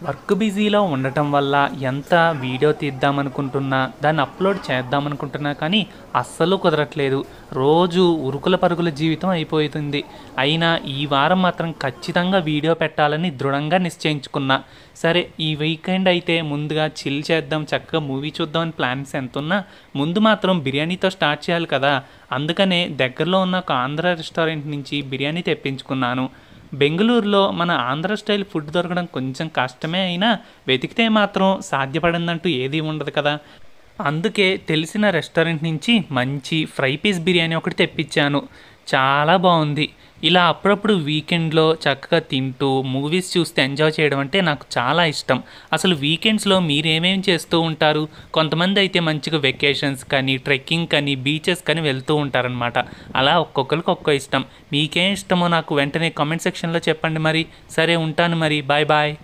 Work బిజీలో ఉండటం వల్ల ఎంత వీడియో తీద్దామనుకుంటున్నా, దాన్ని అప్లోడ్ చేద్దామనుకుంటున్నా కానీ అస్సలు కుదరట్లేదు. రోజు ఉరుకుల పరుగుల జీవితం అయిపోతుంది. అయినా ఈ వారం మాత్రం ఖచ్చితంగా వీడియో పెట్టాలని దృఢంగా నిశ్చయించుకున్నా. సరే ఈ వీకెండ్ అయితే ముందుగా చిల్ చేద్దాం, చక్కగా మూవీ చూద్దామని ప్లాన్స్ ఎంతున్నా ముందు మాత్రం బిర్యానీతో స్టార్ట్ చేయాలి కదా. అందుకనే దగ్గరలో ఉన్న ఒక ఆంధ్ర రెస్టారెంట్ నుంచి బిర్యానీ తెప్పించుకున్నాను. బెంగుళూరులో మన ఆంధ్ర స్టైల్ ఫుడ్ దొరకడం కొంచెం కష్టమే అయినా వెతికితే మాత్రం సాధ్యపడిందంటూ ఏదీ ఉండదు కదా. అందుకే తెలిసిన రెస్టారెంట్ నుంచి మంచి ఫ్రై పీస్ బిర్యానీ ఒకటి తెప్పించాను. చాలా బాగుంది. ఇలా అప్పుడప్పుడు వీకెండ్లో చక్కగా తింటూ మూవీస్ చూస్తే ఎంజాయ్ చేయడం అంటే నాకు చాలా ఇష్టం. అసలు వీకెండ్స్లో మీరేమేమి చేస్తూ ఉంటారు? కొంతమంది అయితే మంచిగా వెకేషన్స్ కానీ, ట్రెక్కింగ్ కానీ, బీచెస్ కానీ వెళ్తూ ఉంటారనమాట. అలా ఒక్కొక్కరికి ఒక్కో ఇష్టం. మీకేం ఇష్టమో నాకు వెంటనే కామెంట్ సెక్షన్లో చెప్పండి మరి. సరే ఉంటాను మరి, బాయ్ బాయ్.